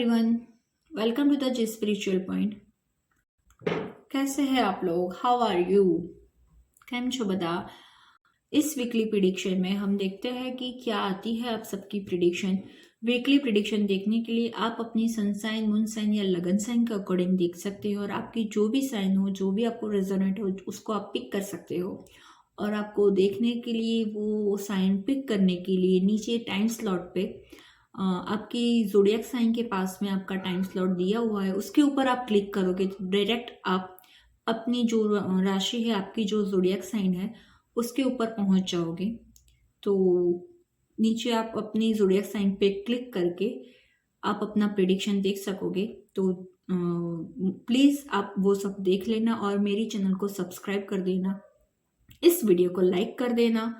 Everyone, welcome to the G spiritual point. कैसे हैं आप लोग? How are you? केम छो बता। इस वीकली प्रिडिक्शन में हम देखते हैं कि क्या आती है आप सबकी प्रिडिक्शन। वीकली प्रिडिक्शन देखने के लिए आप अपनी सन साइन, मून साइन या लगन साइन के अकॉर्डिंग देख सकते हो और आपकी जो भी साइन हो, जो भी आपको रेजोनेट हो, उसको आप पिक कर सकते हो। और आपको देखने के लिए, वो साइन पिक करने के लिए नीचे टाइम स्लॉट पे आपकी ज़ोडिएक साइन के पास में आपका टाइम स्लॉट दिया हुआ है, उसके ऊपर आप क्लिक करोगे तो डायरेक्ट आप अपनी जो राशि है, आपकी जो ज़ोडिएक साइन है, उसके ऊपर पहुंच जाओगे। तो नीचे आप अपनी ज़ोडिएक साइन पे क्लिक करके आप अपना प्रेडिक्शन देख सकोगे। तो प्लीज़ आप वो सब देख लेना और मेरी चैनल को सब्सक्राइब कर देना, इस वीडियो को लाइक कर देना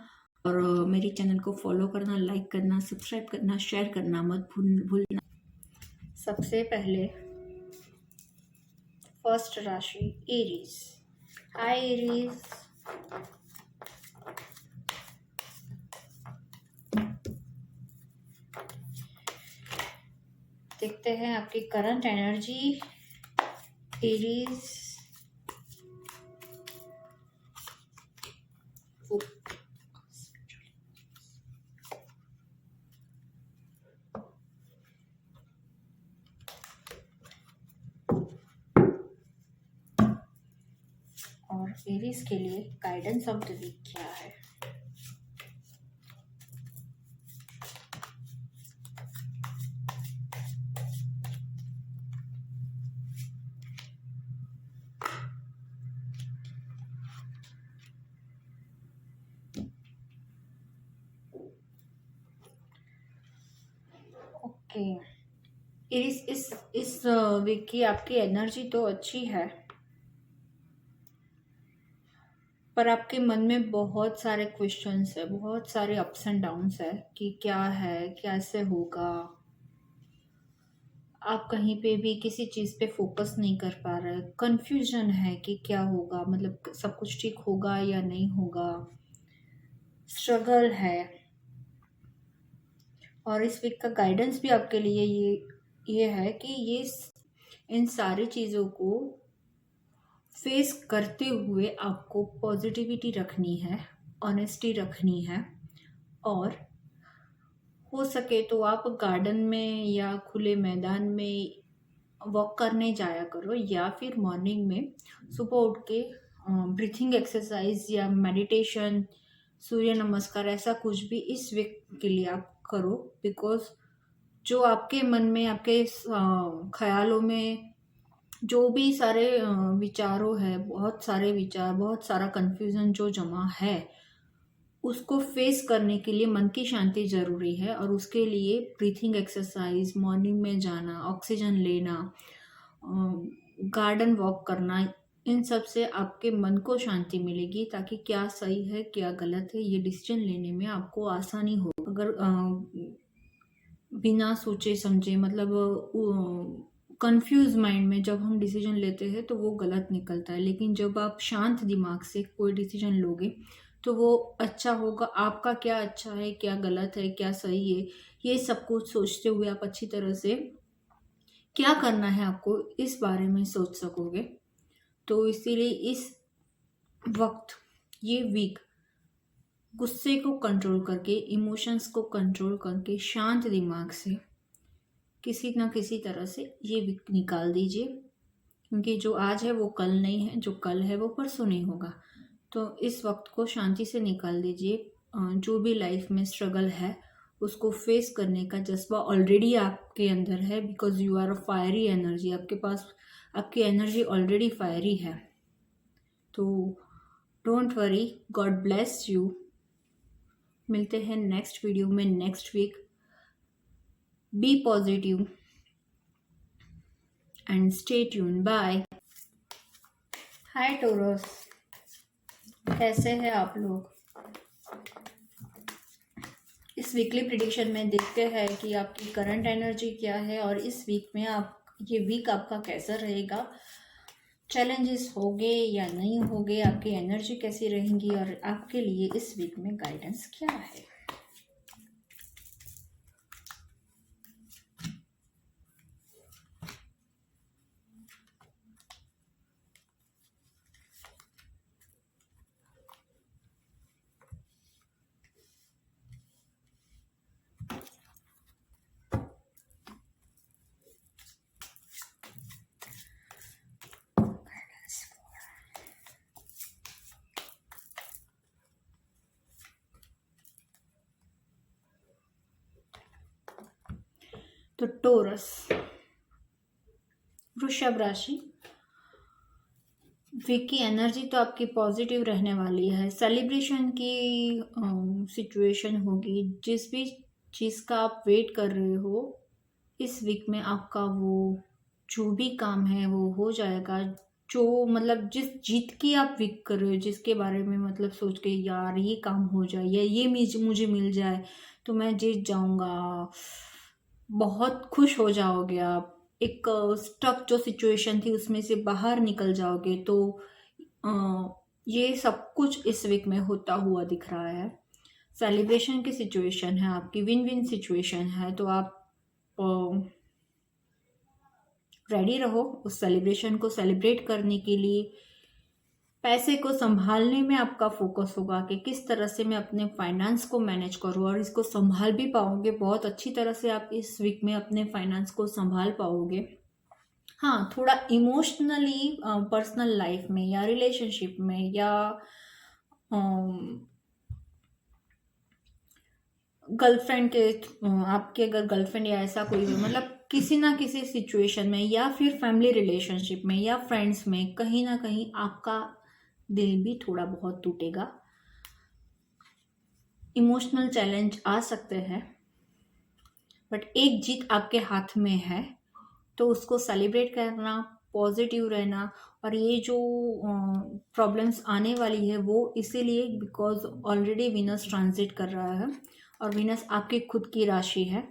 और मेरे चैनल को फॉलो करना, लाइक करना, सब्सक्राइब करना, शेयर करना मत भूलना। सबसे पहले फर्स्ट राशि एरीज। हाय एरीज, देखते हैं आपकी करंट एनर्जी। एरीज और एरीज के लिए गाइडेंस ऑफ द वीक क्या है? ओके एरीज, इस वीक की आपकी एनर्जी तो अच्छी है, पर आपके मन में बहुत सारे क्वेश्चंस है, बहुत सारे अप्स एंड डाउन्स है कि क्या है, कैसे होगा। आप कहीं पे भी किसी चीज़ पे फोकस नहीं कर पा रहे, कंफ्यूजन है कि क्या होगा, मतलब सब कुछ ठीक होगा या नहीं होगा, स्ट्रगल है। और इस वीक का गाइडेंस भी आपके लिए ये है कि इन सारी चीज़ों को फेस करते हुए आपको पॉजिटिविटी रखनी है, ऑनेस्टी रखनी है। और हो सके तो आप गार्डन में या खुले मैदान में वॉक करने जाया करो, या फिर मॉर्निंग में सुबह उठ के ब्रीथिंग एक्सरसाइज या मेडिटेशन, सूर्य नमस्कार, ऐसा कुछ भी इस वीक के लिए आप करो। बिकॉज जो आपके मन में, आपके ख्यालों में जो भी सारे विचारों है, बहुत सारे विचार, बहुत सारा कंफ्यूजन जो जमा है, उसको फेस करने के लिए मन की शांति जरूरी है। और उसके लिए ब्रीथिंग एक्सरसाइज, मॉर्निंग में जाना, ऑक्सीजन लेना, गार्डन वॉक करना, इन सब से आपके मन को शांति मिलेगी, ताकि क्या सही है क्या गलत है ये डिसीजन लेने में आपको आसानी हो। अगर बिना सोचे समझे, मतलब कंफ्यूज माइंड में जब हम डिसीजन लेते हैं तो वो गलत निकलता है। लेकिन जब आप शांत दिमाग से कोई डिसीजन लोगे तो वो अच्छा होगा। आपका क्या अच्छा है, क्या गलत है, क्या सही है, ये सब कुछ सोचते हुए आप अच्छी तरह से क्या करना है आपको इस बारे में सोच सकोगे। तो इसीलिए इस वक्त, ये वीक, गुस्से को कंट्रोल करके, इमोशंस को कंट्रोल करके, शांत दिमाग से किसी ना किसी तरह से ये वीक निकाल दीजिए। क्योंकि जो आज है वो कल नहीं है, जो कल है वो परसों नहीं होगा। तो इस वक्त को शांति से निकाल दीजिए। जो भी लाइफ में स्ट्रगल है उसको फेस करने का जज्बा ऑलरेडी आपके अंदर है, because you are a fiery energy. आपके पास आपकी एनर्जी ऑलरेडी फायरी है। तो don't worry, God bless you. मिलते हैं नेक्स्ट वीडियो में next week. Be positive and stay tune. Bye. Hi Taurus, कैसे हैं आप लोग? इस वीकली प्रिडिक्शन में देखते हैं कि आपकी करंट एनर्जी क्या है और इस वीक में ये वीक आपका कैसा रहेगा, चैलेंजेस होंगे या नहीं होंगे, आपकी एनर्जी कैसी रहेंगी और आपके लिए इस वीक में गाइडेंस क्या है। तो टोरस, वृषभ राशि, वीक की एनर्जी तो आपकी पॉजिटिव रहने वाली है। सेलिब्रेशन की सिचुएशन होगी। जिस भी चीज़ का आप वेट कर रहे हो, इस वीक में आपका वो जो भी काम है वो हो जाएगा। जो मतलब जिस जीत की आप विक कर रहे हो, जिसके बारे में मतलब सोच के यार ये काम हो जाए या ये मुझे मिल जाए तो मैं जीत जाऊंगा, बहुत खुश हो जाओगे आप। एक स्टक जो सिचुएशन थी उसमें से बाहर निकल जाओगे। तो अ, ये सब कुछ इस वीक में होता हुआ दिख रहा है। सेलिब्रेशन की सिचुएशन है, आपकी विन विन सिचुएशन है। तो आप रेडी रहो उस सेलिब्रेशन को सेलिब्रेट करने के लिए। पैसे को संभालने में आपका फोकस होगा कि किस तरह से मैं अपने फाइनेंस को मैनेज करूँ, और इसको संभाल भी पाओगे। बहुत अच्छी तरह से आप इस वीक में अपने फाइनेंस को संभाल पाओगे। हाँ, थोड़ा इमोशनली पर्सनल लाइफ में या रिलेशनशिप में या गर्लफ्रेंड के आपके अगर गर्लफ्रेंड या ऐसा कोई हो, मतलब किसी ना किसी सिचुएशन में या फिर फैमिली रिलेशनशिप में या फ्रेंड्स में कहीं ना कहीं आपका दिल भी थोड़ा बहुत टूटेगा। इमोशनल चैलेंज आ सकते हैं, बट एक जीत आपके हाथ में है तो उसको सेलिब्रेट करना, पॉजिटिव रहना। और ये जो प्रॉब्लम्स आने वाली है वो इसीलिए बिकॉज ऑलरेडी विनस ट्रांजिट कर रहा है और विनस आपकी खुद की राशि है।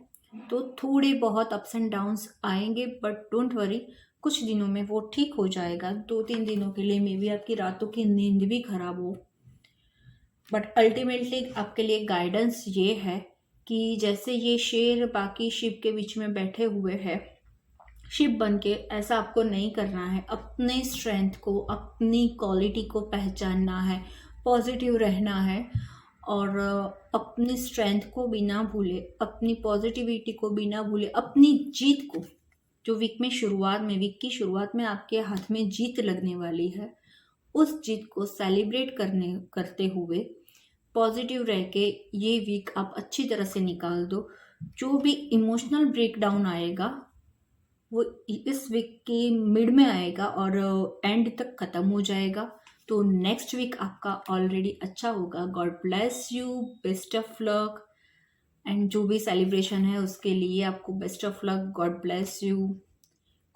तो थोड़े बहुत अप्स एंड डाउन्स आएंगे, बट डोंट वरी, कुछ दिनों में वो ठीक हो जाएगा। 2-3 दिनों के लिए मे बी आपकी रातों की नींद भी खराब हो, बट अल्टीमेटली आपके लिए गाइडेंस ये है कि जैसे ये शेर बाकी शिप के बीच में बैठे हुए हैं, शिप बन के ऐसा आपको नहीं करना है। अपने स्ट्रेंथ को, अपनी क्वालिटी को पहचानना है, पॉजिटिव रहना है और अपनी स्ट्रेंथ को भी ना भूले, अपनी पॉजिटिविटी को भी ना भूले, अपनी जीत को, जो वीक की शुरुआत में आपके हाथ में जीत लगने वाली है, उस जीत को सेलिब्रेट करते हुए पॉजिटिव रह के ये वीक आप अच्छी तरह से निकाल दो। जो भी इमोशनल ब्रेकडाउन आएगा वो इस वीक के मिड में आएगा और एंड तक खत्म हो जाएगा। तो नेक्स्ट वीक आपका ऑलरेडी अच्छा होगा। God bless you, best of luck. And जो भी सेलिब्रेशन है उसके लिए आपको best of luck, God bless you.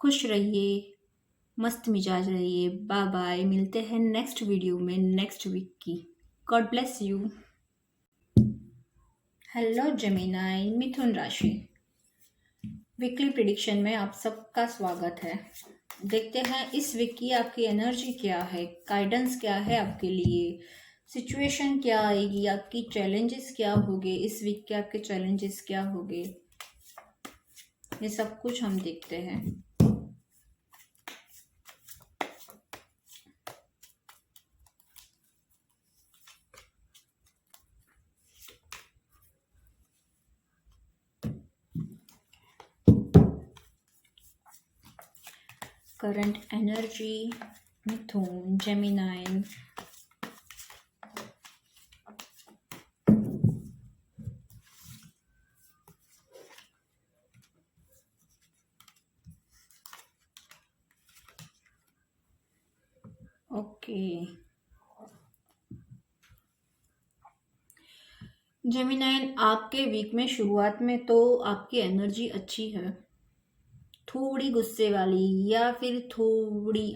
खुश रहिए, मस्त मिजाज रहिए। बाय बाय, मिलते हैं नेक्स्ट वीडियो में नेक्स्ट वीक की। God bless you. Hello Gemini, मिथुन राशि, वीकली प्रिडिक्शन में आप सबका स्वागत है। देखते हैं इस वीक की आपकी एनर्जी क्या है, गाइडेंस क्या है आपके लिए, सिचुएशन क्या आएगी, आपकी चैलेंजेस क्या होंगे, इस वीक के आपके चैलेंजेस क्या होंगे, ये सब कुछ हम देखते हैं। करंट एनर्जी मिथुन, जेमिनाई, ओके। जेमिनाई, आपके वीक में शुरुआत में तो आपकी एनर्जी अच्छी है, थोड़ी गुस्से वाली या फिर थोड़ी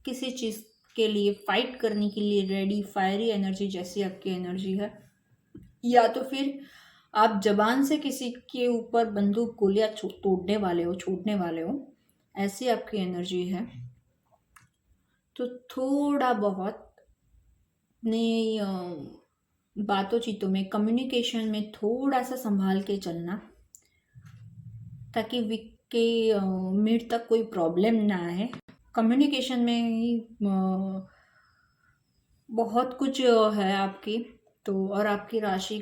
किसी चीज़ के लिए फाइट करने के लिए रेडी, फायरी एनर्जी जैसी आपकी एनर्जी है। या तो फिर आप जबान से किसी के ऊपर बंदूक गोलियां तोड़ने वाले हो, छोड़ने वाले हो, ऐसी आपकी एनर्जी है। तो थोड़ा बहुत अपने बातों चीतों में, कम्युनिकेशन में थोड़ा सा संभाल के चलना, ताकि वीक के मिड तक कोई प्रॉब्लम ना आए। कम्युनिकेशन में ही बहुत कुछ है आपकी। तो और आपकी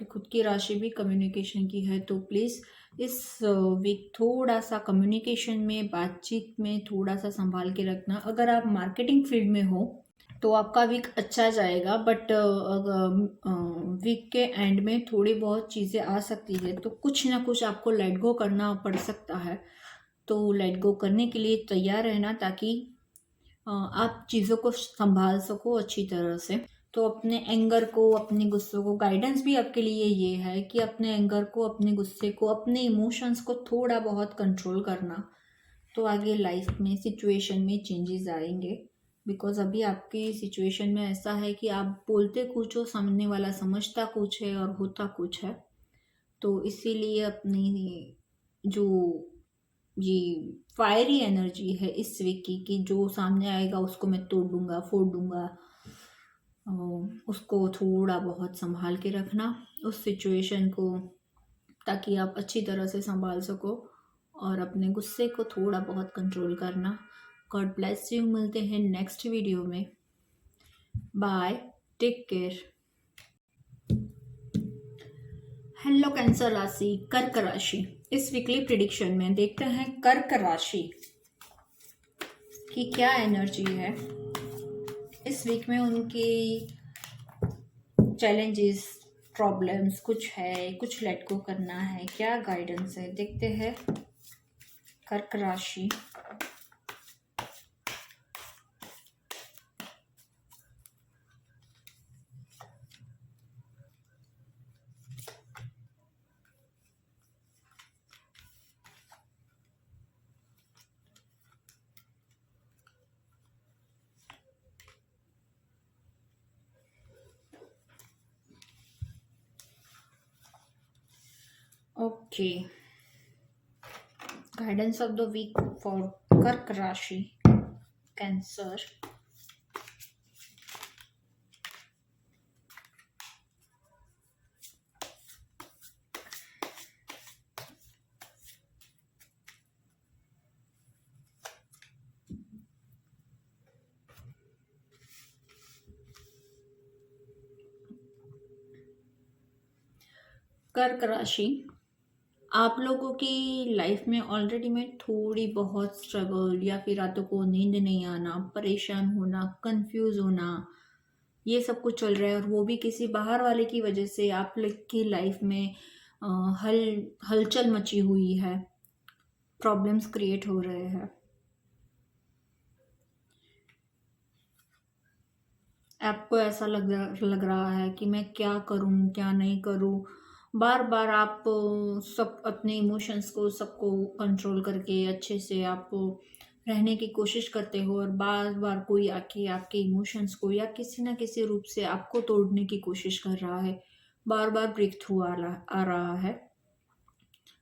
खुद की राशि भी कम्युनिकेशन की है। तो प्लीज़ इस वीक थोड़ा सा कम्युनिकेशन में, बातचीत में थोड़ा सा संभाल के रखना। अगर आप मार्केटिंग फील्ड में हो तो आपका वीक अच्छा जाएगा। बट वीक के एंड में थोड़ी बहुत चीज़ें आ सकती है, तो कुछ ना कुछ आपको लेट गो करना पड़ सकता है। तो लेट गो करने के लिए तैयार रहना, ताकि आप चीज़ों को संभाल सको अच्छी तरह से। तो अपने एंगर को, अपने गुस्से को, गाइडेंस भी आपके लिए ये है कि अपने एंगर को, अपने गुस्से को, अपने इमोशंस को थोड़ा बहुत कंट्रोल करना। तो आगे लाइफ में, सिचुएशन में चेंजेस आएंगे। बिकॉज अभी आपकी सिचुएशन में ऐसा है कि आप बोलते कुछ हो, सामने वाला समझता कुछ है और होता कुछ है। तो इसीलिए अपनी जो ये फायरी एनर्जी है इस वीक की, कि जो सामने आएगा उसको मैं तोड़ दूंगा, फोड़ दूंगा, उसको थोड़ा बहुत संभाल के रखना उस सिचुएशन को, ताकि आप अच्छी तरह से संभाल सको। और अपने गुस्से को थोड़ा बहुत कंट्रोल करना। God bless you. मिलते हैं नेक्स्ट वीडियो में। Bye, take care. Hello cancer राशि, कर्क राशि। इस वीकली प्रिडिक्शन में देखते हैं कर्क राशि की क्या एनर्जी है। इस वीक में उनकी चैलेंजेस, प्रॉब्लम्स कुछ है, कुछ लेट गो करना है, क्या गाइडेंस है, देखते हैं कर्क राशि। Okay, guidance of the week for कर्क राशि, कैंसर। कर्क राशि, आप लोगों की लाइफ में ऑलरेडी में थोड़ी बहुत स्ट्रगल, या फिर रातों को नींद नहीं आना, परेशान होना, कंफ्यूज होना, ये सब कुछ चल रहा है। और वो भी किसी बाहर वाले की वजह से आप लोग की लाइफ में अ, हलचल मची हुई है, प्रॉब्लम्स क्रिएट हो रहे हैं। आपको ऐसा लग रहा है कि मैं क्या करूं, क्या नहीं करूं। बार बार आप सब अपने इमोशंस को, सबको कंट्रोल करके अच्छे से आप रहने की कोशिश करते हो, और बार बार कोई आके आपके इमोशंस को या किसी ना किसी रूप से आपको तोड़ने की कोशिश कर रहा है। बार बार ब्रेक थ्रू आ रहा है।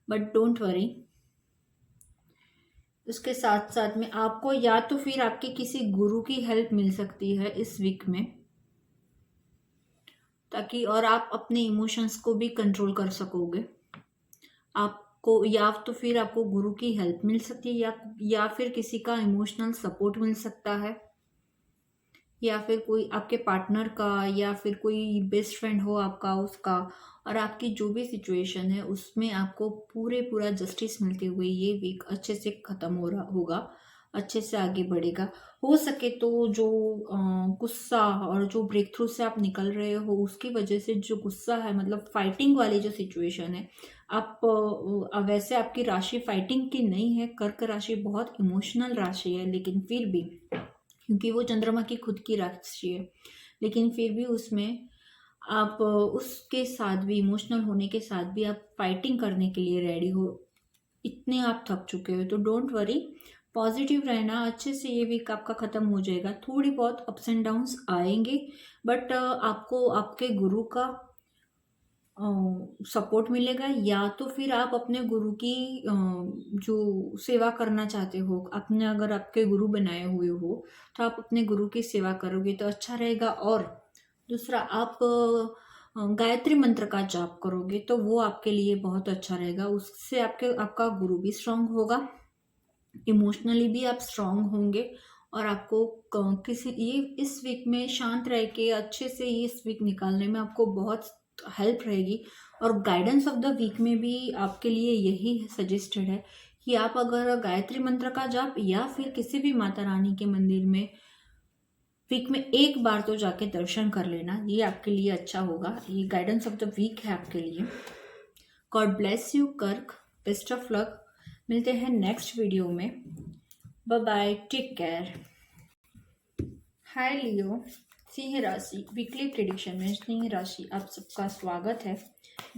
बट डोंट वरी, उसके साथ साथ में आपको या तो फिर आपके किसी गुरु की हेल्प मिल सकती है इस वीक में, ताकि और आप अपने इमोशंस को भी कंट्रोल कर सकोगे। आपको या तो फिर आपको गुरु की हेल्प मिल सकती है, या फिर किसी का इमोशनल सपोर्ट मिल सकता है, या फिर कोई आपके पार्टनर का, या फिर कोई बेस्ट फ्रेंड हो आपका, उसका। और आपकी जो भी सिचुएशन है उसमें आपको पूरा जस्टिस मिलते हुए ये वीक अच्छे से खत्म हो रहा होगा, अच्छे से आगे बढ़ेगा। हो सके तो जो गुस्सा और जो ब्रेक थ्रू से आप निकल रहे हो, उसकी वजह से जो गुस्सा है, मतलब फाइटिंग वाली जो सिचुएशन है, आप वैसे आपकी राशि फाइटिंग की नहीं है। कर्क राशि बहुत इमोशनल राशि है, लेकिन फिर भी, क्योंकि वो चंद्रमा की खुद की राशि है, लेकिन फिर भी उसमें आप उसके साथ भी, इमोशनल होने के साथ भी, आप फाइटिंग करने के लिए रेडी हो। इतने आप थक चुके हो, तो डोंट वरी, पॉजिटिव रहना। अच्छे से ये वीक आपका खत्म हो जाएगा। थोड़ी बहुत अप्स एंड डाउन्स आएंगे, बट आपको आपके गुरु का सपोर्ट मिलेगा, या तो फिर आप अपने गुरु की जो सेवा करना चाहते हो, अपने अगर आपके गुरु बनाए हुए हो, तो आप अपने गुरु की सेवा करोगे तो अच्छा रहेगा। और दूसरा, आप गायत्री मंत्र का जाप करोगे तो वो आपके लिए बहुत अच्छा रहेगा। उससे आपका गुरु भी स्ट्रांग होगा, इमोशनली भी आप स्ट्रांग होंगे, और आपको किसी ये इस वीक में शांत रह के अच्छे से इस वीक निकालने में आपको बहुत हेल्प रहेगी। और गाइडेंस ऑफ द वीक में भी आपके लिए यही सजेस्टेड है कि आप अगर गायत्री मंत्र का जाप, या फिर किसी भी माता रानी के मंदिर में वीक में एक बार तो जाके दर्शन कर लेना, ये आपके लिए अच्छा होगा। ये गाइडेंस ऑफ द वीक है आपके लिए। गॉड ब्लेस यू कर्क, बेस्ट ऑफ लक। मिलते हैं नेक्स्ट वीडियो में। Bye bye, take care. Hi Leo, सिंह राशि वीकली प्रेडिक्शन में सिंह राशि आप सबका स्वागत है।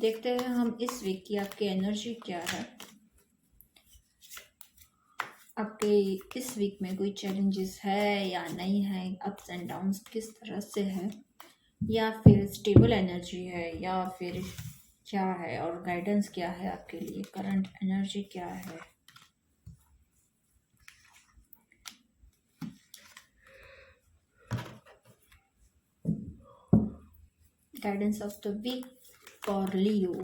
देखते हैं हम इस वीक की आपकी एनर्जी क्या है। आपके इस वीक में कोई चैलेंजेस है या नहीं है, अप्स एंड डाउन्स किस तरह से है, या फिर स्टेबल एनर्जी है, या फिर क्या है, और गाइडेंस क्या है आपके लिए, करंट एनर्जी क्या है। Guidance of the week for Leo.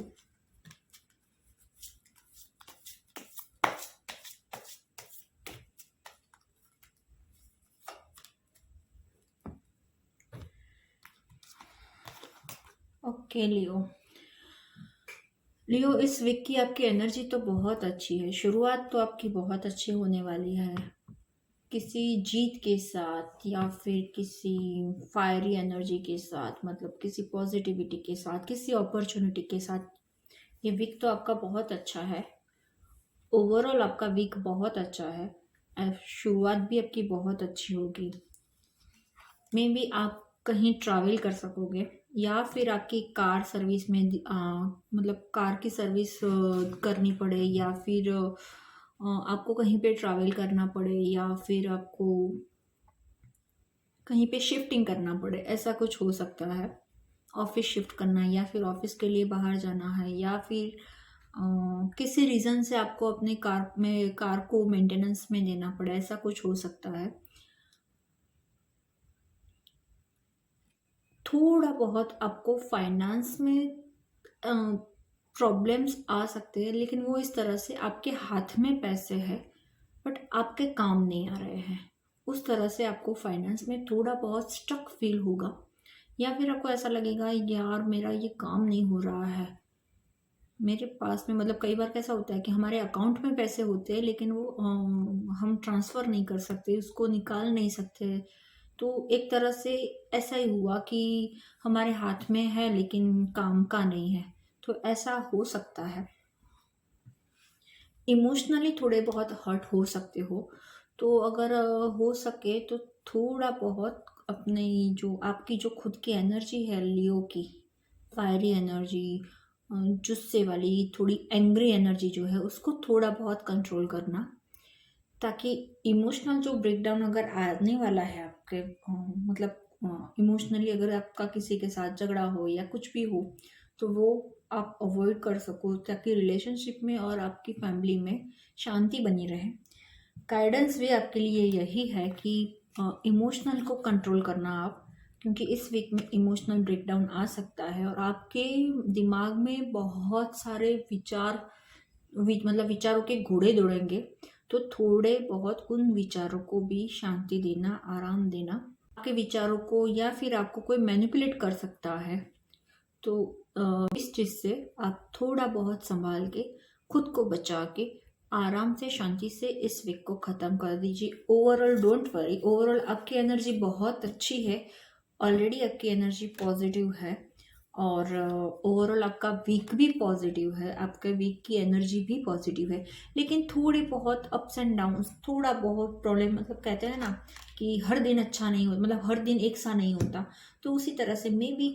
Okay Leo, Leo इस वीक की आपकी एनर्जी तो बहुत अच्छी है। शुरुआत तो आपकी बहुत अच्छी होने वाली है, किसी जीत के साथ या फिर किसी फायरी एनर्जी के साथ, मतलब किसी पॉजिटिविटी के साथ, किसी अपॉर्चुनिटी के साथ। ये वीक तो आपका बहुत अच्छा है। ओवरऑल आपका वीक बहुत अच्छा है। शुरुआत भी आपकी बहुत अच्छी होगी। मे बी आप कहीं ट्रैवल कर सकोगे, या फिर आपकी कार सर्विस में मतलब कार की सर्विस करनी पड़े, या फिर आपको कहीं पे ट्रैवल करना पड़े, या फिर आपको कहीं पे शिफ्टिंग करना पड़े, ऐसा कुछ हो सकता है। ऑफिस शिफ्ट करना है, या फिर ऑफिस के लिए बाहर जाना है, या फिर किसी रीज़न से आपको अपने कार को मेंटेनेंस में देना पड़े, ऐसा कुछ हो सकता है। थोड़ा बहुत आपको फाइनेंस में प्रॉब्लम्स आ सकते हैं, लेकिन वो इस तरह से आपके हाथ में पैसे हैं बट आपके काम नहीं आ रहे हैं, उस तरह से आपको फाइनेंस में थोड़ा बहुत स्टक फील होगा। या फिर आपको ऐसा लगेगा यार मेरा ये काम नहीं हो रहा है मेरे पास में, मतलब कई बार कैसा होता है कि हमारे अकाउंट में पैसे होते हैं लेकिन वो हम ट्रांसफ़र नहीं कर सकते, उसको निकाल नहीं सकते। तो एक तरह से ऐसा ही हुआ कि हमारे हाथ में है लेकिन काम का नहीं है, तो ऐसा हो सकता है। इमोशनली थोड़े बहुत हर्ट हो सकते हो, तो अगर हो सके तो थोड़ा बहुत अपने जो आपकी जो खुद की एनर्जी है लियो की, फायरी एनर्जी, गुस्से वाली थोड़ी एंग्री एनर्जी जो है उसको थोड़ा बहुत कंट्रोल करना, ताकि इमोशनल जो ब्रेकडाउन अगर आने वाला है आपके मतलब इमोशनली अगर आपका किसी के साथ झगड़ा हो या कुछ भी हो, तो वो आप अवॉइड कर सको, ताकि रिलेशनशिप में और आपकी फैमिली में शांति बनी रहे। गाइडेंस भी आपके लिए यही है कि इमोशनल को कंट्रोल करना आप, क्योंकि इस वीक में इमोशनल ब्रेकडाउन आ सकता है और आपके दिमाग में बहुत सारे मतलब विचारों के घोड़े दौड़ेंगे। तो थोड़े बहुत उन विचारों को भी शांति देना, आराम देना। आपके विचारों को या फिर आपको कोई मैनिपुलेट कर सकता है, तो इस चीज़ से आप थोड़ा बहुत संभाल के खुद को बचा के आराम से शांति से इस वीक को ख़त्म कर दीजिए। ओवरऑल डोंट वरी, ओवरऑल आपकी एनर्जी बहुत अच्छी है, ऑलरेडी आपकी एनर्जी पॉजिटिव है, और ओवरऑल आपका वीक भी पॉजिटिव है, आपके वीक की एनर्जी भी पॉजिटिव है। लेकिन थोड़े बहुत अप्स एंड डाउन्स, थोड़ा बहुत प्रॉब्लम, मतलब कहते हैं ना कि हर दिन अच्छा नहीं होता, मतलब हर दिन एक सा नहीं होता, तो उसी तरह से मे बी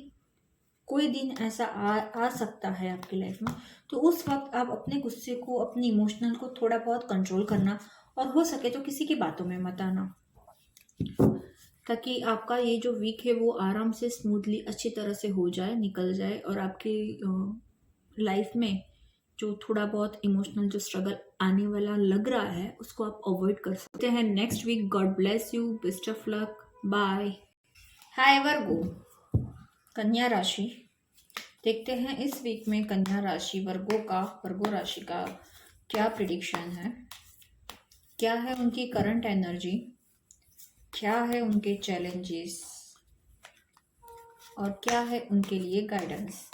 कोई दिन ऐसा आ सकता है आपकी लाइफ में। तो उस वक्त आप अपने गुस्से को, अपने इमोशनल को थोड़ा बहुत कंट्रोल करना, और हो सके तो किसी की बातों में मत आना, ताकि आपका ये जो वीक है वो आराम से स्मूथली अच्छी तरह से हो जाए, निकल जाए, और आपकी लाइफ में जो थोड़ा बहुत इमोशनल जो स्ट्रगल आने वाला लग रहा है उसको आप अवॉइड कर सकते हैं next week. God bless you, best of luck, bye. Hi Virgo, कन्या राशि। देखते हैं इस वीक में कन्या राशि वर्गो राशि का क्या प्रिडिक्शन है, क्या है उनकी करंट एनर्जी, क्या है उनके चैलेंजेस, और क्या है उनके लिए guidance.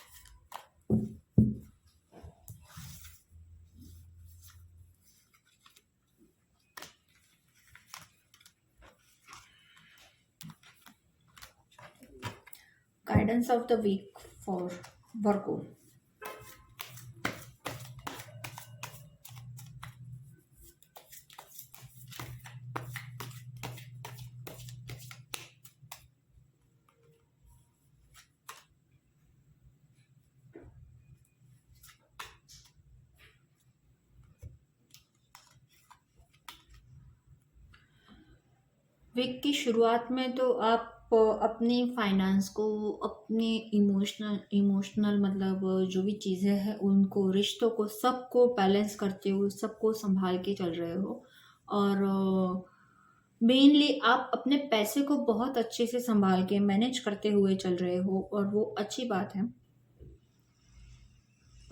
Guidance of the week for Virgo. Week की शुरुआत में तो आप अपनी फाइनेंस को, अपने इमोशनल मतलब जो भी चीज़ें हैं उनको, रिश्तों को, सबको बैलेंस करते हुए, सबको संभाल के चल रहे हो। और मेनली आप अपने पैसे को बहुत अच्छे से संभाल के मैनेज करते हुए चल रहे हो, और वो अच्छी बात है।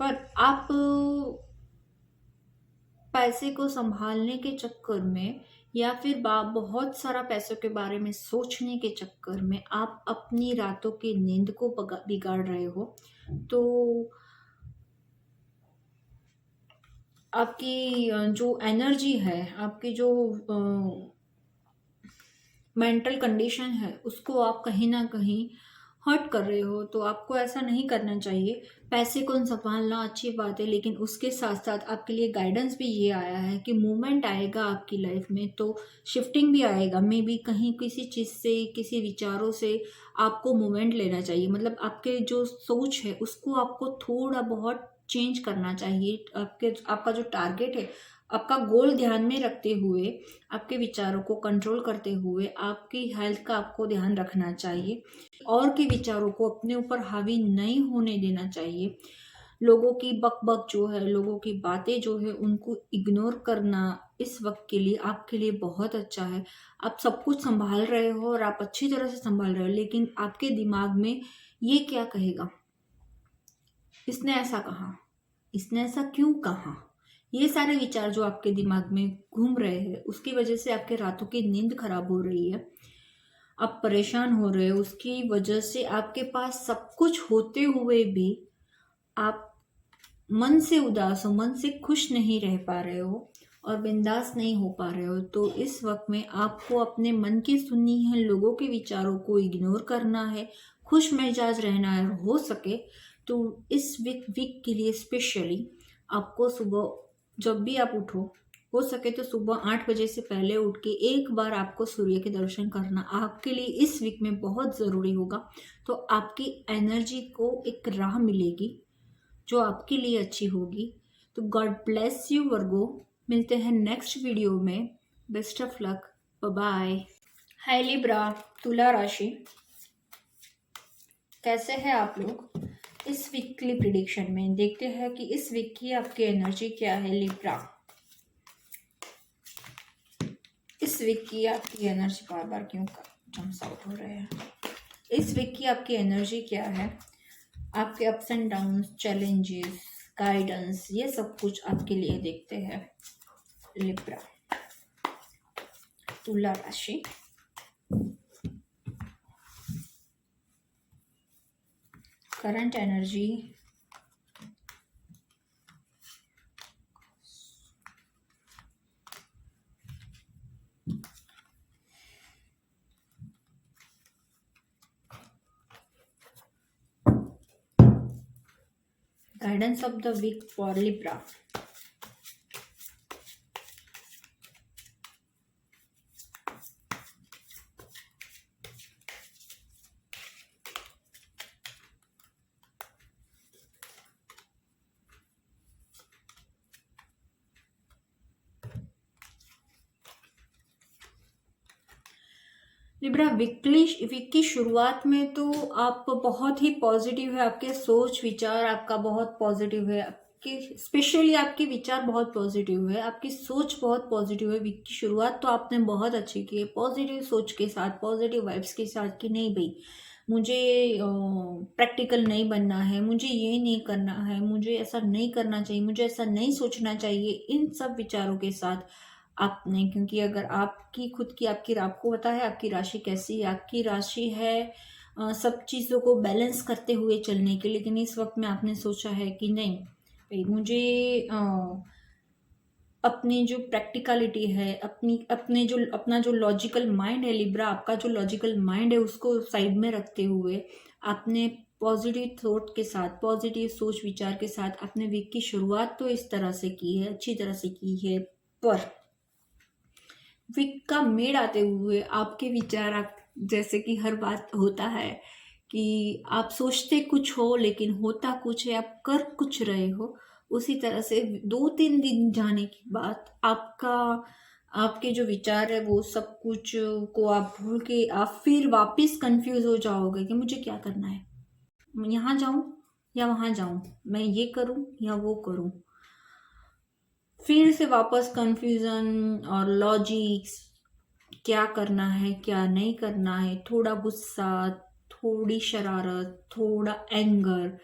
पर आप पैसे को संभालने के चक्कर में, या फिर बहुत सारा पैसों के बारे में सोचने के चक्कर में आप अपनी रातों की नींद को बिगाड़ रहे हो। तो आपकी जो एनर्जी है, आपकी जो मेंटल कंडीशन है, उसको आप कहीं ना कहीं हर्ट कर रहे हो। तो आपको ऐसा नहीं करना चाहिए। पैसे को संभालना अच्छी बात है, लेकिन उसके साथ साथ आपके लिए गाइडेंस भी ये आया है कि मूवमेंट आएगा आपकी लाइफ में, तो शिफ्टिंग भी आएगा। मे बी कहीं किसी चीज़ से, किसी विचारों से आपको मूवमेंट लेना चाहिए। मतलब आपके जो सोच है उसको आपको थोड़ा बहुत चेंज करना चाहिए। आपका जो टारगेट है, आपका गोल ध्यान में रखते हुए, आपके विचारों को कंट्रोल करते हुए, आपकी हेल्थ का आपको ध्यान रखना चाहिए। और के विचारों को अपने ऊपर हावी नहीं होने देना चाहिए। लोगों की बक बक जो है, लोगों की बातें जो है, उनको इग्नोर करना इस वक्त के लिए आपके लिए बहुत अच्छा है। आप सब कुछ संभाल रहे हो और आप अच्छी तरह से संभाल रहे हो, लेकिन आपके दिमाग में ये क्या कहेगा, इसने ऐसा कहा, इसने ऐसा क्यों कहा, ये सारे विचार जो आपके दिमाग में घूम रहे हैं, उसकी वजह से आपके रातों की नींद खराब हो रही है। आप परेशान हो रहे हो, उसकी वजह से आपके पास सब कुछ होते हुए भी आप मन से उदास हो, मन से खुश नहीं रह पा रहे हो और बिंदास नहीं हो पा रहे हो। तो इस वक्त में आपको अपने मन की सुननी है, लोगों के विचारों को इग्नोर करना है, खुश मिजाज रहना है। हो सके तो इस वीक के लिए स्पेशली आपको सुबह जब भी आप उठो, हो सके तो सुबह 8 बजे से पहले उठ के एक बार आपको सूर्य के दर्शन करना आपके लिए इस वीक में बहुत ज़रूरी होगा। तो आपकी एनर्जी को एक राह मिलेगी जो आपके लिए अच्छी होगी। तो गॉड ब्लेस यू वर्गो। मिलते हैं नेक्स्ट वीडियो में। Best of luck. Bye. Hi Libra, तुला राशि, कैसे हैं आप लोग? इस वीकली प्रिडिक्शन में देखते हैं कि इस वीक की आपकी एनर्जी क्या है। लिब्रा, इस वीक की आपकी एनर्जी, बार बार क्यों जम्स आउट हो रहे हैं? इस वीक की आपकी एनर्जी क्या है? आपके ups and downs, challenges, guidance, ये सब कुछ आपके लिए देखते हैं। लिब्रा, तुला राशि, current energy, guidance of the week for Libra. Libra, week की शुरुआत में तो आप बहुत ही पॉजिटिव है, आपके सोच विचार आपका बहुत पॉजिटिव है, आपके स्पेशली आपके विचार बहुत पॉजिटिव है, आपकी सोच बहुत पॉजिटिव है। वीक की शुरुआत तो आपने बहुत अच्छी की है, पॉजिटिव सोच के साथ, पॉजिटिव वाइब्स के साथ कि नहीं भाई, मुझे प्रैक्टिकल नहीं बनना है, मुझे ये नहीं करना है, मुझे ऐसा नहीं करना चाहिए, मुझे ऐसा नहीं सोचना चाहिए, इन सब विचारों के साथ आपने, क्योंकि अगर आपकी खुद की, आपको पता है आपकी राशि कैसी है। आपकी राशि है सब चीज़ों को बैलेंस करते हुए चलने की, लेकिन इस वक्त में आपने सोचा है कि नहीं भाई, मुझे अपनी जो प्रैक्टिकलिटी है, अपना जो लॉजिकल माइंड है लिब्रा, आपका जो लॉजिकल माइंड है उसको साइड में रखते हुए आपने पॉजिटिव थॉट के साथ, पॉजिटिव सोच विचार के साथ अपने वीक की शुरुआत तो इस तरह से की है, अच्छी तरह से की है, पर वीक का मेड आते हुए आपके विचार, आप जैसे कि हर बात होता है कि आप सोचते कुछ हो लेकिन होता कुछ है, आप कर कुछ रहे हो, उसी तरह से 2-3 दिन जाने के बाद आपके जो विचार है वो सब कुछ को आप भूल के आप फिर वापस कंफ्यूज हो जाओगे कि मुझे क्या करना है, मैं यहाँ जाऊं या वहां जाऊं, मैं ये करूं या वो करूं, फिर से वापस कंफ्यूजन और लॉजिक्स, क्या करना है क्या नहीं करना है, थोड़ा गुस्सा, थोड़ी शरारत, थोड़ा एंगर,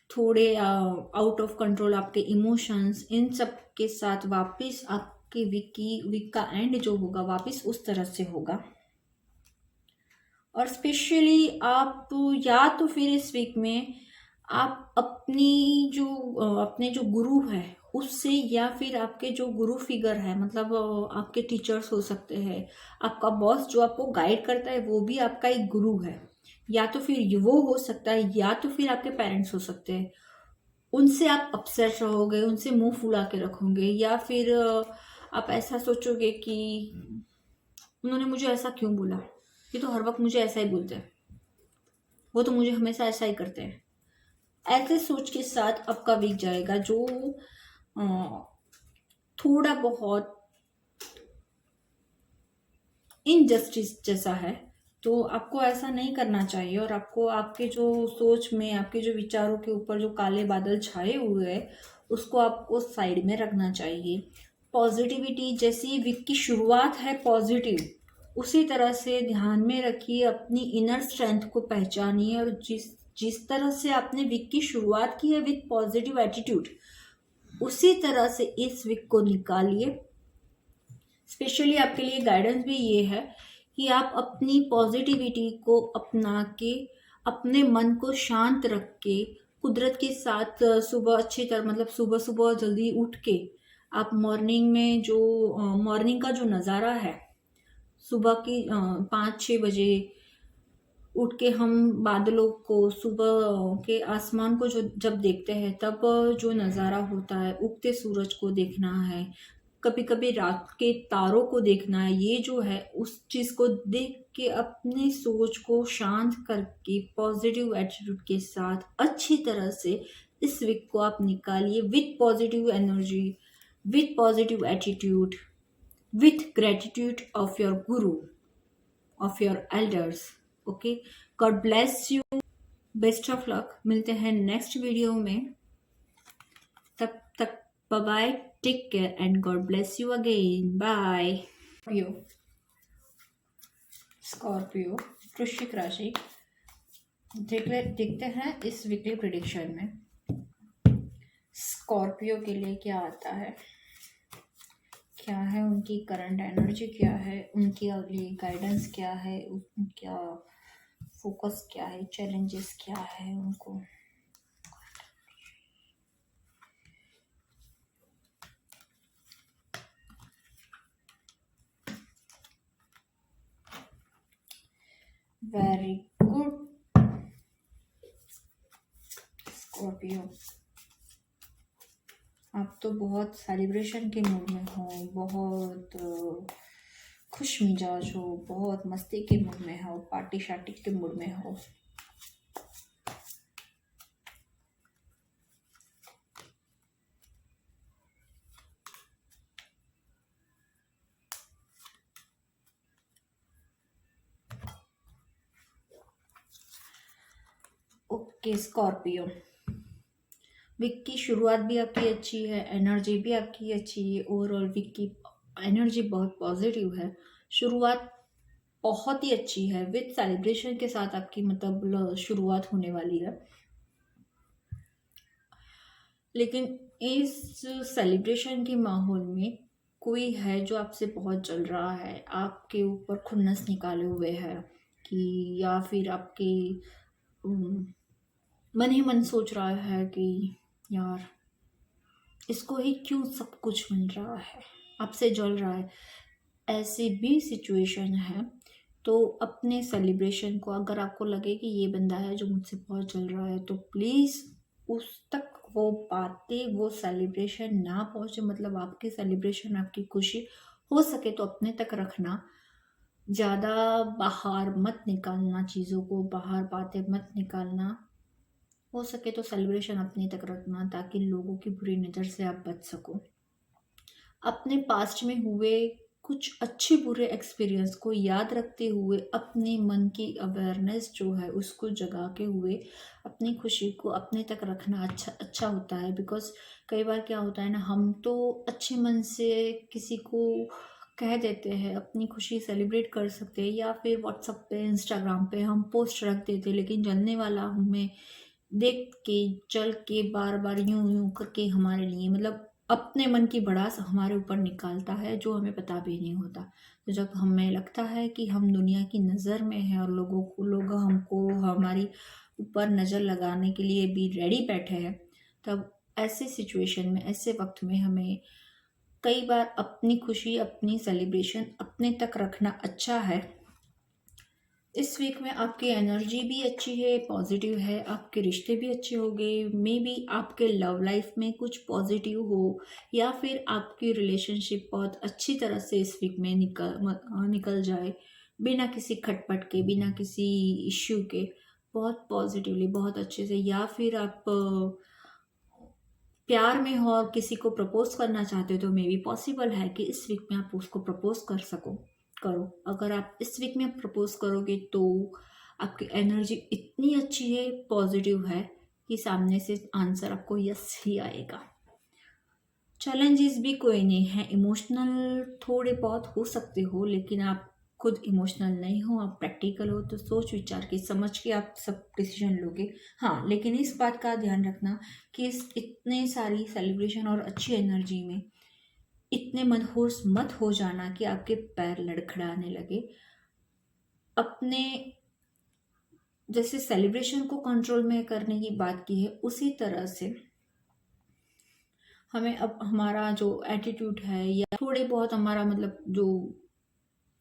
थोड़े आउट ऑफ कंट्रोल आपके इमोशंस, इन सब के साथ वापस आपके वीक का एंड जो होगा वापस उस तरह से होगा। और स्पेशली आप या तो फिर इस वीक में आप अपने जो गुरु है उससे, या फिर आपके जो गुरु फिगर है, मतलब आपके टीचर्स हो सकते हैं, आपका बॉस जो आपको गाइड करता है वो भी आपका एक गुरु है, या तो फिर वो हो सकता है, या तो फिर आपके पेरेंट्स हो सकते हैं, उनसे आप अपसेट रहोगे, उनसे मुंह फुला के रखोगे, या फिर आप ऐसा सोचोगे कि उन्होंने मुझे ऐसा क्यों बोला, ये तो हर वक्त मुझे ऐसा ही बोलते हैं, वो तो मुझे हमेशा ऐसा ही करते हैं, ऐसे सोच के साथ आपका वीक जाएगा जो अ, थोड़ा बहुत इनजस्टिस जैसा है। तो आपको ऐसा नहीं करना चाहिए, और आपको आपके जो सोच में, आपके जो विचारों के ऊपर जो काले बादल छाए हुए हैं उसको आपको साइड में रखना चाहिए। पॉजिटिविटी, जैसी वीक की शुरुआत है पॉजिटिव, उसी तरह से ध्यान में रखिए, अपनी इनर स्ट्रेंथ को पहचानिए, और जिस जिस तरह से आपने वीक की शुरुआत की है विथ पॉजिटिव एटीट्यूड, उसी तरह से इस वीक को निकालिए। स्पेशली आपके लिए गाइडेंस भी ये है कि आप अपनी पॉजिटिविटी को अपना के, अपने मन को शांत रख के, कुदरत के साथ सुबह अच्छी तरह, मतलब सुबह सुबह जल्दी उठ के आप मॉर्निंग में जो मॉर्निंग का जो नज़ारा है, सुबह की 5-6 बजे उठ के हम बादलों को, सुबह के आसमान को जो जब देखते हैं तब जो नज़ारा होता है, उगते सूरज को देखना है, कभी कभी रात के तारों को देखना है, ये जो है उस चीज़ को देख के अपनी सोच को शांत करके पॉजिटिव एटीट्यूड के साथ अच्छी तरह से इस वीक को आप निकालिए with positive energy, with positive attitude, with gratitude of your guru, of your elders. Okay, God bless you, best of luck, मिलते हैं नेक्स्ट वीडियो में, तब तक bye bye, take care and God bless you again, bye. Yo Scorpio, वृश्चिक राशि, देखते हैं इस वीकली प्रिडिक्शन में स्कॉर्पियो के लिए क्या आता है, क्या है उनकी करंट एनर्जी, क्या है उनकी अगली गाइडेंस, क्या है उनका फोकस, क्या है चैलेंजेस, क्या है उनको। वेरी गुड स्कॉर्पियो, आप तो बहुत सेलिब्रेशन के मूड में हो, बहुत खुश मिजाज हो, बहुत मस्ती के मूड में हो, पार्टी शार्टी के मूड में हो। ओके स्कॉर्पियो, वीक की शुरुआत भी आपकी अच्छी है, एनर्जी भी आपकी अच्छी है, ओवरऑल वीक की एनर्जी बहुत पॉजिटिव है, शुरुआत बहुत ही अच्छी है, विद सेलिब्रेशन के साथ आपकी मतलब शुरुआत होने वाली है। लेकिन इस सेलिब्रेशन के माहौल में कोई है जो आपसे बहुत जल रहा है, आपके ऊपर खुन्नस निकाले हुए है, कि या फिर आपके मन ही मन सोच रहा है कि यार इसको ही क्यों सब कुछ मिल रहा है, आपसे जल रहा है, ऐसी भी सिचुएशन है तो अपने सेलिब्रेशन को, अगर आपको लगे कि ये बंदा है जो मुझसे बहुत जल रहा है, तो प्लीज़ उस तक वो बातें, वो सेलिब्रेशन ना पहुँचे। मतलब आपकी सेलिब्रेशन, आपकी खुशी हो सके तो अपने तक रखना, ज़्यादा बाहर मत निकालना, चीज़ों को बाहर बातें मत निकालना। हो सके तो सेलिब्रेशन अपने तक रखना ताकि लोगों की बुरी नज़र से आप बच सको। अपने पास्ट में हुए कुछ अच्छे बुरे एक्सपीरियंस को याद रखते हुए अपने मन की अवेयरनेस जो है उसको जगा के हुए अपनी खुशी को अपने तक रखना अच्छा अच्छा होता है। बिकॉज कई बार क्या होता है ना, हम तो अच्छे मन से किसी को कह देते हैं, अपनी खुशी सेलिब्रेट कर सकते हैं, या फिर व्हाट्सएप पे, इंस्टाग्राम पे हम पोस्ट रख देते, लेकिन जलने वाला हमें देख के, चल के, बार बार यूं यूं करके हमारे लिए मतलब अपने मन की भड़ास हमारे ऊपर निकालता है, जो हमें पता भी नहीं होता। तो जब हमें लगता है कि हम दुनिया की नज़र में हैं और लोग हमको हमारी ऊपर नज़र लगाने के लिए भी रेडी बैठे हैं, तब ऐसे सिचुएशन में, ऐसे वक्त में हमें कई बार अपनी खुशी, अपनी सेलिब्रेशन अपने तक रखना अच्छा है। इस वीक में आपकी एनर्जी भी अच्छी है, पॉजिटिव है, आपके रिश्ते भी अच्छे हो गए, मे बी आपके लव लाइफ में कुछ पॉजिटिव हो, या फिर आपकी रिलेशनशिप बहुत अच्छी तरह से इस वीक में निकल जाए, बिना किसी खटपट के, बिना किसी इश्यू के, बहुत पॉजिटिवली, बहुत अच्छे से। या फिर आप प्यार में हो और किसी को प्रपोज करना चाहते हो, तो मे बी पॉसिबल है कि इस वीक में आप उसको प्रपोज कर सको, करो। अगर आप इस वीक में प्रपोज करोगे तो आपकी एनर्जी इतनी अच्छी है, पॉजिटिव है, कि सामने से आंसर आपको यस ही आएगा। चैलेंजेस भी कोई नहीं है, इमोशनल थोड़े बहुत हो सकते हो, लेकिन आप खुद इमोशनल नहीं हो, आप प्रैक्टिकल हो, तो सोच विचार के, समझ के आप सब डिसीजन लोगे। हाँ, लेकिन इस बात का ध्यान रखना कि इस इतने सारी सेलिब्रेशन और अच्छी एनर्जी में इतने मदहोश मत हो जाना कि आपके पैर लड़खड़ाने लगे। अपने जैसे सेलिब्रेशन को कंट्रोल में करने की बात की है, उसी तरह से हमें अब हमारा जो एटीट्यूड है, या थोड़े बहुत हमारा मतलब जो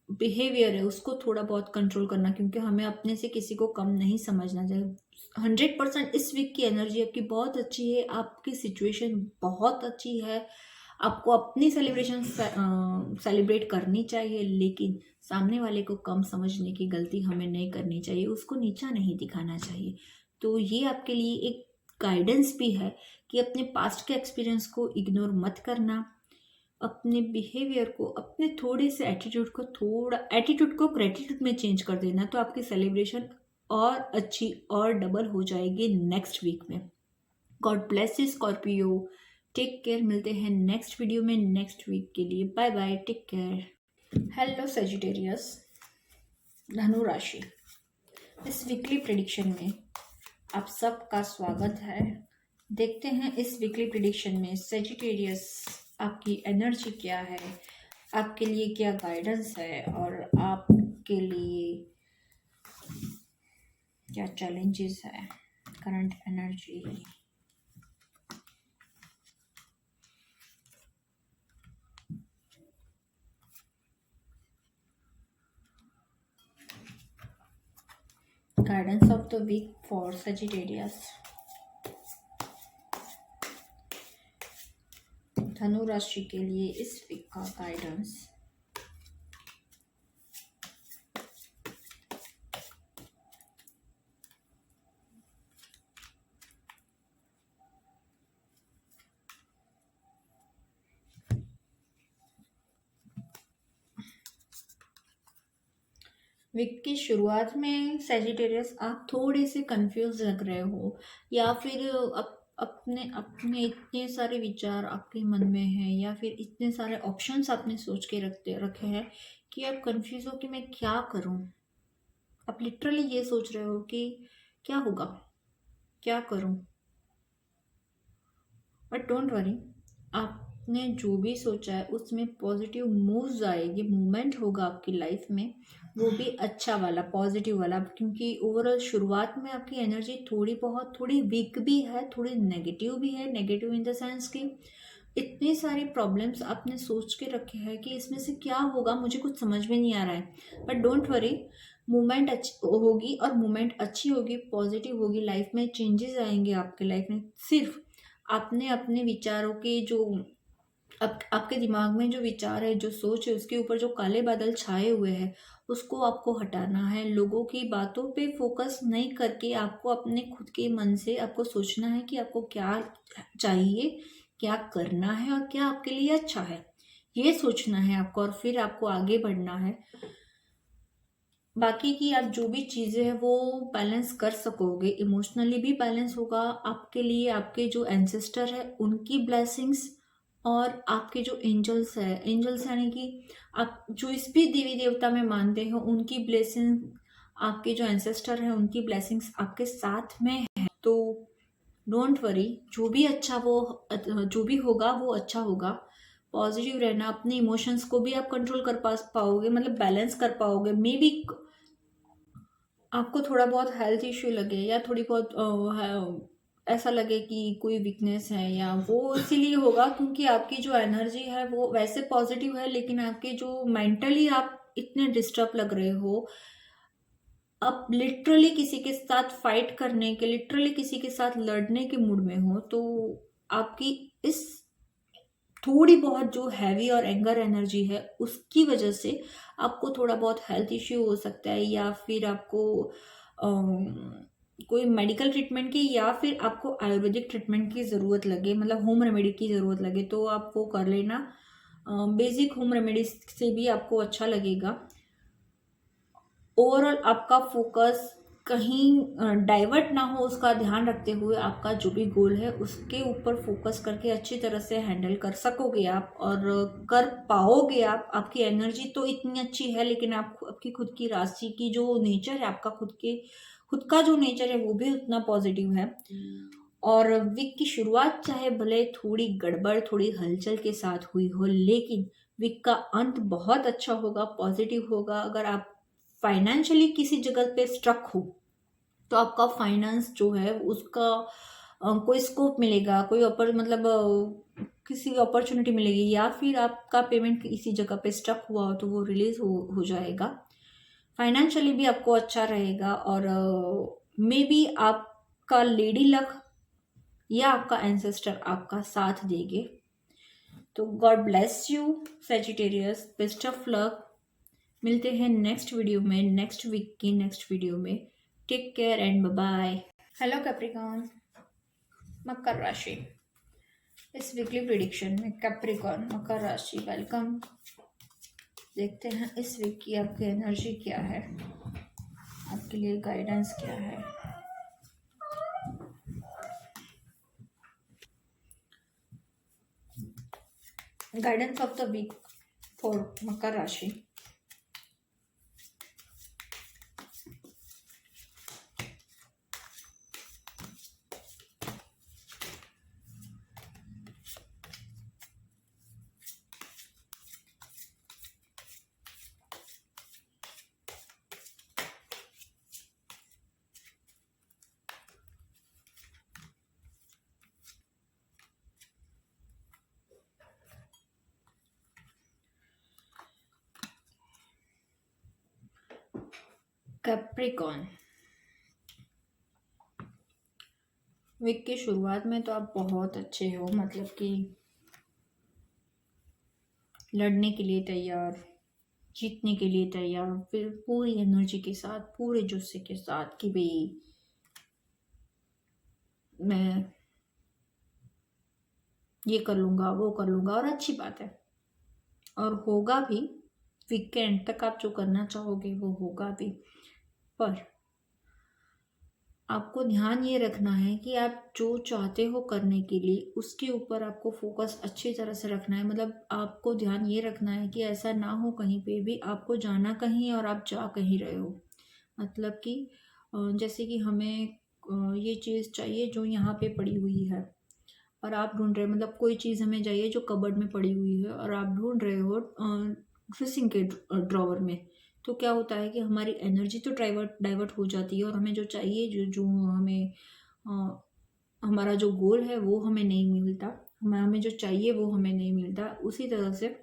बिहेवियर है, उसको थोड़ा बहुत कंट्रोल करना, क्योंकि हमें अपने से किसी को कम नहीं समझना चाहिए। 100% इस वीक की एनर्जी आपकी बहुत अच्छी है, आपकी सिचुएशन बहुत अच्छी है, आपको अपनी सेलिब्रेशन सेलिब्रेट करनी चाहिए, लेकिन सामने वाले को कम समझने की गलती हमें नहीं करनी चाहिए, उसको नीचा नहीं दिखाना चाहिए। तो ये आपके लिए एक गाइडेंस भी है कि अपने पास्ट के एक्सपीरियंस को इग्नोर मत करना, अपने बिहेवियर को, अपने थोड़े से एटीट्यूड को ग्रेटिट्यूड में चेंज कर देना, तो आपकी सेलिब्रेशन और अच्छी और डबल हो जाएगी नेक्स्ट वीक में। God bless you Scorpio, take care. मिलते हैं नेक्स्ट वीडियो में नेक्स्ट वीक के लिए। Bye bye, take care. Hello Sagittarius, धनु राशि, इस वीकली प्रेडिक्शन में आप सबका स्वागत है। देखते हैं इस वीकली प्रेडिक्शन में सेजिटेरियस आपकी एनर्जी क्या है, आपके लिए क्या गाइडेंस है, और आपके लिए क्या चैलेंजेस है, current energy. Guidance of the week for Sagittarius. धनु राशि के लिए इस वीक का गाइडेंस। वीक की शुरुआत में सेजिटेरियस आप थोड़े से कंफ्यूज लग रहे हो, या फिर अपने अपने इतने सारे विचार आपके मन में हैं, या फिर इतने सारे ऑप्शंस आपने सोच के रखे हैं कि आप कंफ्यूज हो कि मैं क्या करूं। आप लिटरली ये सोच रहे हो कि क्या होगा, क्या करूं। बट डोंट वरी, आपने जो भी सोचा है उसमें पॉजिटिव मूव्स आएगी, मूवमेंट होगा आपकी लाइफ में, वो भी अच्छा वाला, पॉजिटिव वाला। क्योंकि ओवरऑल शुरुआत में आपकी एनर्जी थोड़ी वीक भी है, थोड़ी नेगेटिव भी है, नेगेटिव इन द सेंस कि इतनी सारी प्रॉब्लम्स आपने सोच के रखे हैं कि इसमें से क्या होगा मुझे कुछ समझ में नहीं आ रहा है, बट डोंट वरी, मूवमेंट अच्छी होगी और मूवमेंट अच्छी होगी, पॉजिटिव होगी, लाइफ में चेंजेस आएंगे आपके लाइफ में। सिर्फ आपने अपने विचारों के जो आपके दिमाग में जो विचार है, जो सोच है, उसके ऊपर जो काले बादल छाए हुए हैं, उसको आपको हटाना है। लोगों की बातों पे फोकस नहीं करके आपको अपने खुद के मन से आपको सोचना है कि आपको क्या चाहिए, क्या करना है और क्या आपके लिए अच्छा है, ये सोचना है आपको, और फिर आपको आगे बढ़ना है। बाकी की आप जो भी चीज़ें हैं वो बैलेंस कर सकोगे, इमोशनली भी बैलेंस होगा आपके लिए। आपके जो एंसेस्टर है उनकी ब्लेसिंग्स और आपके जो एंजल्स है, एंजल्स यानी कि आप जो इस भी देवी देवता में मानते हो उनकी ब्लेसिंग, आपके जो एंसेस्टर है उनकी ब्लेसिंग्स आपके साथ में है। तो डोंट वरी, जो भी होगा वो अच्छा होगा। पॉजिटिव रहना, अपने इमोशंस को भी आप कंट्रोल कर पाओगे, मतलब बैलेंस कर पाओगे। मे बी आपको थोड़ा बहुत हेल्थ इश्यू लगे या थोड़ी बहुत ऐसा लगे कि कोई वीकनेस है, या वो इसीलिए होगा क्योंकि आपकी जो एनर्जी है वो वैसे पॉजिटिव है, लेकिन आपके जो मेंटली आप इतने डिस्टर्ब लग रहे हो, आप लिटरली किसी के साथ फाइट करने के, लिटरली किसी के साथ लड़ने के मूड में हो, तो आपकी इस थोड़ी बहुत जो हैवी और एंगर एनर्जी है उसकी वजह से आपको थोड़ा बहुत हेल्थ इश्यू हो सकता है, या फिर आपको कोई मेडिकल ट्रीटमेंट की या फिर आपको आयुर्वेदिक ट्रीटमेंट की ज़रूरत लगे, मतलब होम रेमेडी की ज़रूरत लगे, तो आप वो कर लेना। बेसिक होम रेमेडीज से भी आपको अच्छा लगेगा। ओवरऑल आपका फोकस कहीं डाइवर्ट ना हो, उसका ध्यान रखते हुए आपका जो भी गोल है उसके ऊपर फोकस करके अच्छी तरह से हैंडल कर सकोगे आप, और कर पाओगे आप। आपकी एनर्जी तो इतनी अच्छी है, लेकिन आप आपकी खुद की राशि की जो नेचर है, आपका खुद का जो नेचर है वो भी उतना पॉजिटिव है। और वीक की शुरुआत चाहे भले थोड़ी गड़बड़, थोड़ी हलचल के साथ हुई हो, लेकिन वीक का अंत बहुत अच्छा होगा, पॉजिटिव होगा। अगर आप फाइनेंशियली किसी जगह पे स्ट्रक हो तो आपका फाइनेंस जो है उसका कोई स्कोप मिलेगा, कोई किसी अपॉर्चुनिटी मिलेगी, या फिर आपका पेमेंट किसी जगह पे स्टक हुआ हो तो वो रिलीज हो जाएगा। फाइनेंशियली भी आपको अच्छा रहेगा, और मे बी आपका लेडी लक या आपका एंसेस्टर आपका साथ देंगे। तो God bless you Sagittarius, best of luck. मिलते हैं नेक्स्ट वीडियो में, नेक्स्ट वीक की नेक्स्ट वीडियो में। Take care and bye bye. Hello Capricorn, मकर राशि, इस वीकली प्रिडिक्शन में कैप्रिकॉन मकर राशि वेलकम। देखते हैं इस वीक की आपकी एनर्जी क्या है, आपके लिए गाइडेंस क्या है। Guidance of the week for मकर राशि। कैप्रिकॉन, वीक की शुरुआत में तो आप बहुत अच्छे हो, मतलब कि लड़ने के लिए तैयार, जीतने के लिए तैयार, फिर पूरी एनर्जी के साथ, पूरे जुस्से के साथ कि भाई मैं ये कर लूँगा, वो कर लूँगा, और अच्छी बात है और होगा भी। वीकेंड तक आप जो करना चाहोगे वो होगा भी, पर आपको ध्यान ये रखना है कि आप जो चाहते हो करने के लिए उसके ऊपर आपको फोकस अच्छी तरह से रखना है। मतलब आपको ध्यान ये रखना है कि ऐसा ना हो कहीं पे भी आपको जाना कहीं और आप जा कहीं रहे हो। मतलब कि जैसे कि हमें ये चीज़ चाहिए जो यहाँ पे पड़ी हुई है और आप ढूंढ रहे हो, मतलब कोई चीज़ हमें चाहिए जो कबर्ड में पड़ी हुई है और आप ढूंढ रहे हो ड्रेसिंग के ड्रॉवर में, तो क्या होता है कि हमारी एनर्जी तो डाइवर्ट हो जाती है और हमें जो चाहिए, जो जो हमें हमारा जो गोल है वो हमें नहीं मिलता। हमें जो चाहिए वो हमें नहीं मिलता। उसी तरह से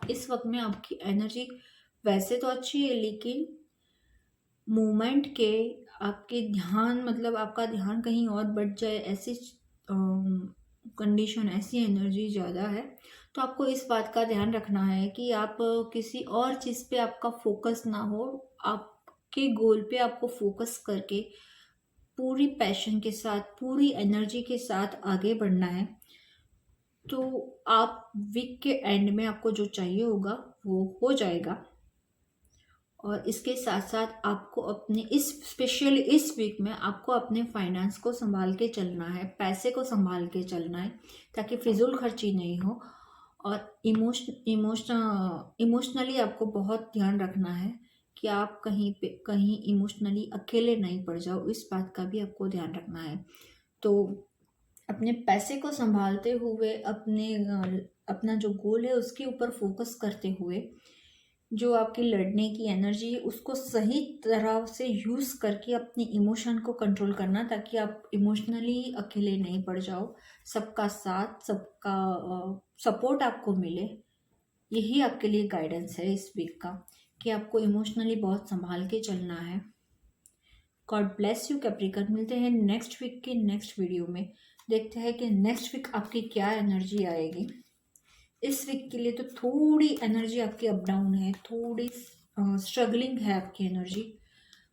इस वक्त में आपकी एनर्जी वैसे तो अच्छी है, लेकिन मोमेंट के आपके ध्यान मतलब आपका ध्यान कहीं और बढ़ जाए, ऐसी कंडीशन, ऐसी एनर्जी ज़्यादा है। तो आपको इस बात का ध्यान रखना है कि आप किसी और चीज़ पे आपका फोकस ना हो, आपके गोल पे आपको फोकस करके पूरी पैशन के साथ, पूरी एनर्जी के साथ आगे बढ़ना है। तो आप वीक के एंड में आपको जो चाहिए होगा वो हो जाएगा। और इसके साथ साथ आपको अपने इस स्पेशली इस वीक में आपको अपने फाइनेंस को संभाल के चलना है, पैसे को संभाल के चलना है, ताकि फिजूल खर्ची नहीं हो। और इमोशनली आपको बहुत ध्यान रखना है कि आप कहीं इमोशनली अकेले नहीं पड़ जाओ, इस बात का भी आपको ध्यान रखना है। तो अपने पैसे को संभालते हुए, अपना जो गोल है उसके ऊपर फोकस करते हुए, जो आपकी लड़ने की एनर्जी है उसको सही तरह से यूज़ करके अपनी इमोशन को कंट्रोल करना, ताकि आप इमोशनली अकेले नहीं पड़ जाओ। सबका साथ, सबका सपोर्ट आपको मिले। यही आपके लिए गाइडेंस है इस वीक का, कि आपको इमोशनली बहुत संभाल के चलना है। God bless you Capricorn. मिलते हैं नेक्स्ट वीक के नेक्स्ट वीडियो में। देखते हैं कि नेक्स्ट वीक आपकी क्या एनर्जी आएगी। इस वीक के लिए तो थोड़ी एनर्जी आपकी अप डाउन है, थोड़ी स्ट्रगलिंग है आपकी एनर्जी,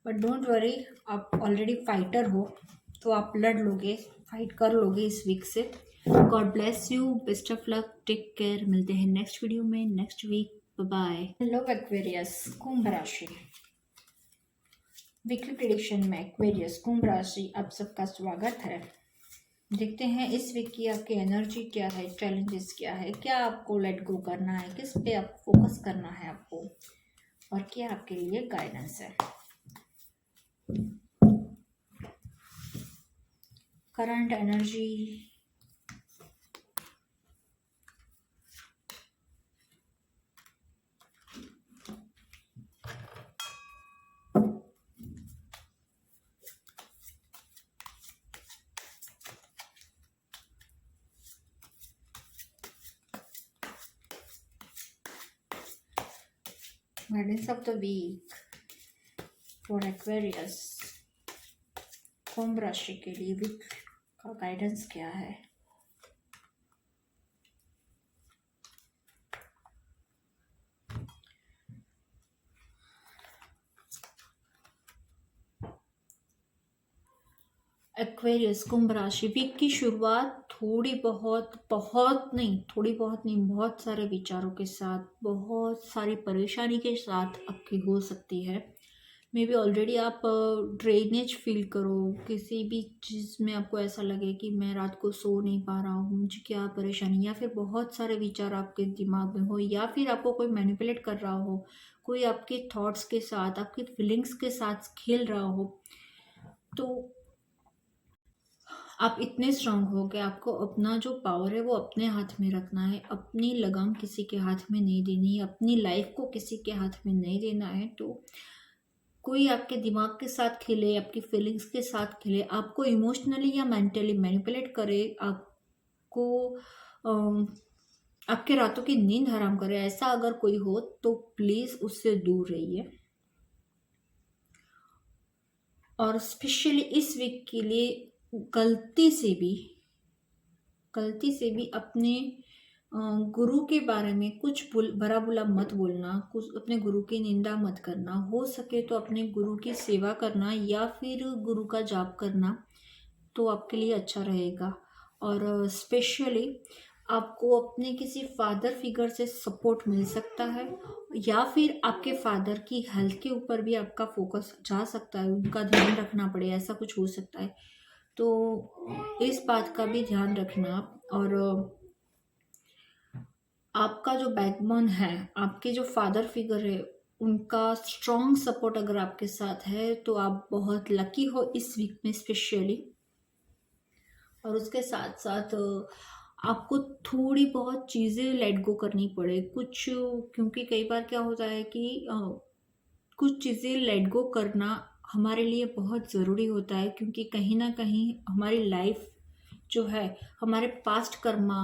बट डोंट वरी, आप ऑलरेडी फाइटर हो, तो आप लड़ लोगे, फाइट कर लोगे इस वीक से। God bless you, best of luck, take care. मिलते हैं नेक्स्ट वीडियो में next week. Bye. Hello Aquarius, कुंभ राशि वीकली प्रेडिक्शन में एक्वेरियस कुंभ राशि आप सबका स्वागत है। देखते हैं इस वीक की आपकी एनर्जी क्या है, चैलेंजेस क्या है, क्या आपको लेट गो करना है, किस पे आपको फोकस करना है आपको, और क्या आपके लिए गाइडेंस है। Current energy, guidance of the week for Aquarius कुंभ राशि के लिए वीक का गाइडेंस क्या है। एक्वेरियस कुंभ राशि वीक की शुरुआत थोड़ी बहुत बहुत सारे विचारों के साथ, बहुत सारी परेशानी के साथ आपकी हो सकती है। मे बी ऑलरेडी आप ड्रेनेज फील करो, किसी भी चीज़ में आपको ऐसा लगे कि मैं रात को सो नहीं पा रहा हूँ, मुझे क्या परेशानी, या फिर बहुत सारे विचार आपके दिमाग में हो, या फिर आपको कोई मैनिपुलेट कर रहा हो, कोई आपके थॉट्स के साथ, आपकी फीलिंग्स के साथ खेल रहा हो। तो आप इतने स्ट्रांग हो कि आपको अपना जो पावर है वो अपने हाथ में रखना है, अपनी लगाम किसी के हाथ में नहीं देनी है, अपनी लाइफ को किसी के हाथ में नहीं देना है। तो कोई आपके दिमाग के साथ खेले, आपकी फीलिंग्स के साथ खेले, आपको इमोशनली या मेंटली मैनिपुलेट करे, आपको आपके रातों की नींद हराम करे, ऐसा अगर कोई हो तो प्लीज़ उससे दूर रहिए। और स्पेशली इस वीक के लिए गलती से भी अपने गुरु के बारे में कुछ भला बुरा मत बोलना, कुछ अपने गुरु की निंदा मत करना। हो सके तो अपने गुरु की सेवा करना या फिर गुरु का जाप करना, तो आपके लिए अच्छा रहेगा। और स्पेशली आपको अपने किसी फादर फिगर से सपोर्ट मिल सकता है, या फिर आपके फादर की हेल्थ के ऊपर भी आपका फोकस जा सकता है, उनका ध्यान रखना पड़े, ऐसा कुछ हो सकता है। तो इस बात का भी ध्यान रखना। और आपका जो बैकबोन है, आपके जो फादर फिगर है, उनका स्ट्रॉन्ग सपोर्ट अगर आपके साथ है तो आप बहुत लकी हो इस वीक में स्पेशली। और उसके साथ साथ आपको थोड़ी बहुत चीज़ें लेट गो करनी पड़े कुछ, क्योंकि कई बार क्या होता है कि कुछ चीज़ें लेट गो करना हमारे लिए बहुत ज़रूरी होता है, क्योंकि कहीं ना कहीं हमारी लाइफ जो है हमारे पास्ट कर्मा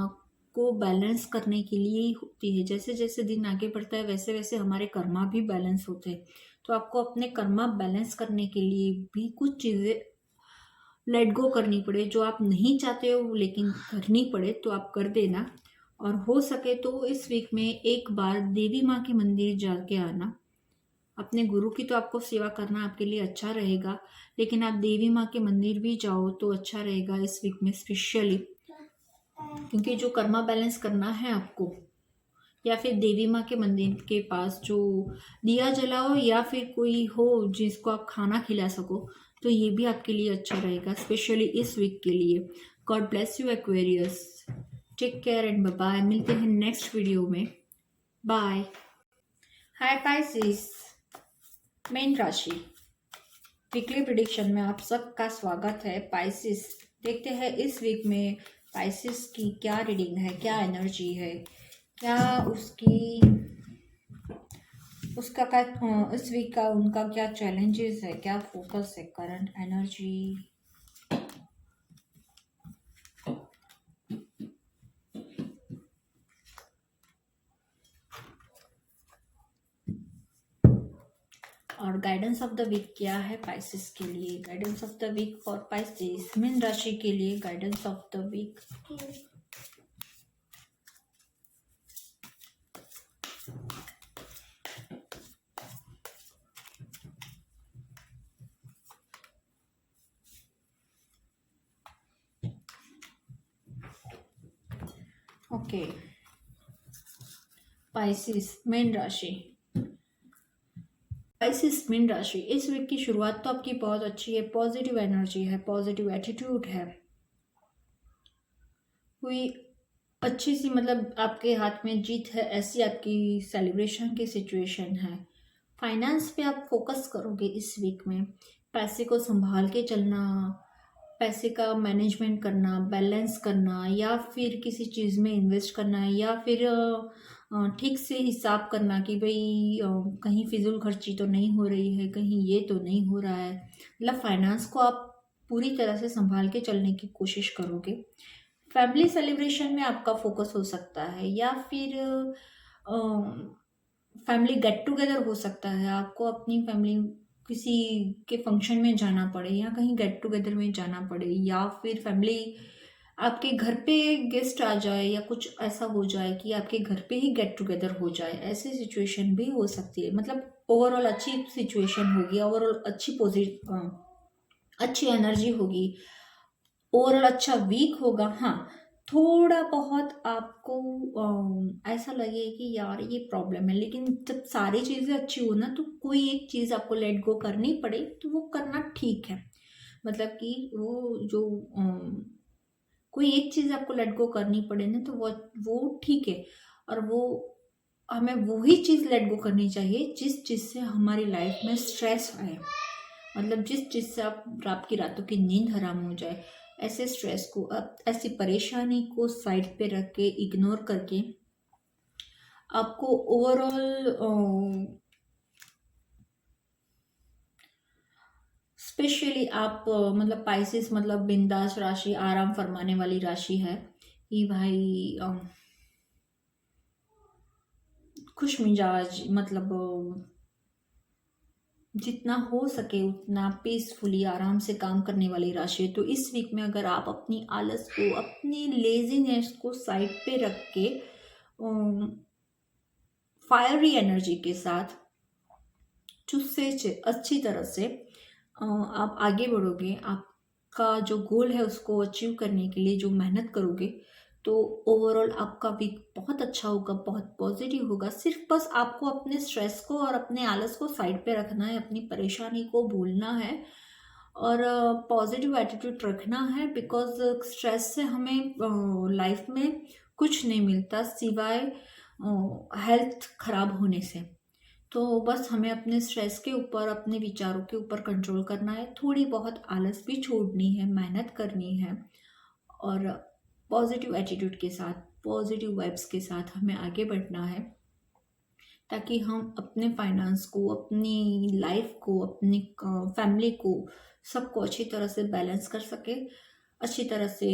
को बैलेंस करने के लिए ही होती है। जैसे जैसे दिन आगे बढ़ता है वैसे वैसे हमारे कर्मा भी बैलेंस होते हैं। तो आपको अपने कर्मा बैलेंस करने के लिए भी कुछ चीज़ें लेट गो करनी पड़े जो आप नहीं चाहते हो लेकिन करनी पड़े तो आप कर देना। और हो सके तो इस वीक में एक बार देवी माँ के मंदिर जाके आना। अपने गुरु की तो आपको सेवा करना आपके लिए अच्छा रहेगा, लेकिन आप देवी माँ के मंदिर भी जाओ तो अच्छा रहेगा इस वीक में स्पेशली, क्योंकि जो कर्मा बैलेंस करना है आपको, या फिर देवी माँ के मंदिर के पास जो दिया जलाओ या फिर कोई हो जिसको आप खाना खिला सको, तो ये भी आपके लिए अच्छा रहेगा स्पेशली इस वीक के लिए। God bless you Aquarius, take care and bye bye. मिलते हैं नेक्स्ट वीडियो में, बाय। हाय पाइसेस, मेन राशि वीकली प्रिडिक्शन में आप सबका स्वागत है। पाइसेस, देखते हैं इस वीक में पाइसेस की क्या रीडिंग है, क्या एनर्जी है, क्या उसका क्या इस वीक का उनका क्या चैलेंजेस है, क्या फोकस है, करंट एनर्जी। और गाइडेंस ऑफ द वीक क्या है पाइसेस के लिए। Guidance of the week for Pisces, मीन राशि के लिए guidance of the week. Okay, Pisces मीन राशि। पाइसेस मीन राशि, इस वीक की शुरुआत तो आपकी बहुत अच्छी है। पॉजिटिव एनर्जी है, पॉजिटिव एटीट्यूड है, कोई अच्छी सी मतलब आपके हाथ में जीत है, ऐसी आपकी सेलिब्रेशन की सिचुएशन है। फाइनेंस पे आप फोकस करोगे इस वीक में। पैसे को संभाल के चलना, पैसे का मैनेजमेंट करना, बैलेंस करना, या फिर किसी चीज़ में इन्वेस्ट करना, या फिर ठीक से हिसाब करना कि भाई कहीं फिजूल खर्ची तो नहीं हो रही है, कहीं ये तो नहीं हो रहा है। मतलब फाइनेंस को आप पूरी तरह से संभाल के चलने की कोशिश करोगे। फैमिली सेलिब्रेशन में आपका फोकस हो सकता है, या फिर फैमिली गेट टुगेदर हो सकता है। आपको अपनी फैमिली किसी के फंक्शन में जाना पड़े, या कहीं गेट टुगेदर में जाना पड़े, या फिर फैमिली आपके घर पे गेस्ट आ जाए, या कुछ ऐसा हो जाए कि आपके घर पे ही गेट टुगेदर हो जाए। ऐसी सिचुएशन भी हो सकती है। मतलब ओवरऑल अच्छी सिचुएशन होगी, ओवरऑल अच्छी एनर्जी होगी, ओवरऑल अच्छा वीक होगा। हाँ, थोड़ा बहुत आपको ऐसा लगे कि यार ये प्रॉब्लम है, लेकिन जब सारी चीज़ें अच्छी हो ना तो कोई एक चीज़ आपको लेट गो करनी पड़े तो वो करना ठीक है। मतलब कि वो जो कोई एक चीज़ आपको लेट गो करनी पड़े ना तो वो ठीक है। और वो हमें वही चीज़ लेट गो करनी चाहिए जिस चीज़ से हमारी लाइफ में स्ट्रेस आए। मतलब जिस चीज़ से आपकी रातों की नींद हराम हो जाए, ऐसे स्ट्रेस को, ऐसी परेशानी को साइड पे रख के, इग्नोर करके आपको ओवरऑल स्पेशली आप मतलब पाइसेस मतलब बिंदास राशि, आराम फरमाने वाली राशि है कि भाई खुश मिजाज, मतलब जितना हो सके उतना पीसफुली आराम से काम करने वाली राशि है। तो इस वीक में अगर आप अपनी आलस को, अपनी लेजीनेस को साइड पे रख के फायरी एनर्जी के साथ चुस्से से अच्छी तरह से आप आगे बढ़ोगे, आपका जो गोल है उसको अचीव करने के लिए जो मेहनत करोगे, तो ओवरऑल आपका वीक बहुत अच्छा होगा, बहुत पॉजिटिव होगा। सिर्फ बस आपको अपने स्ट्रेस को और अपने आलस को साइड पे रखना है, अपनी परेशानी को भूलना है और पॉजिटिव एटीट्यूड रखना है। बिकॉज स्ट्रेस से हमें लाइफ में कुछ नहीं मिलता सिवाय हेल्थ खराब होने से। तो बस हमें अपने स्ट्रेस के ऊपर, अपने विचारों के ऊपर कंट्रोल करना है, थोड़ी बहुत आलस भी छोड़नी है, मेहनत करनी है और पॉजिटिव एटीट्यूड के साथ, पॉजिटिव वाइब्स के साथ हमें आगे बढ़ना है, ताकि हम अपने फाइनेंस को, अपनी लाइफ को, अपनी फैमिली को, सबको अच्छी तरह से बैलेंस कर सके, अच्छी तरह से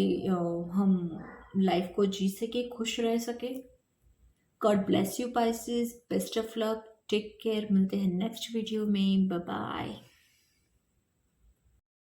हम लाइफ को जी सके, खुश रह सके। God bless you Pisces, best of luck, take care. मिलते हैं नेक्स्ट वीडियो में, बाय बाय।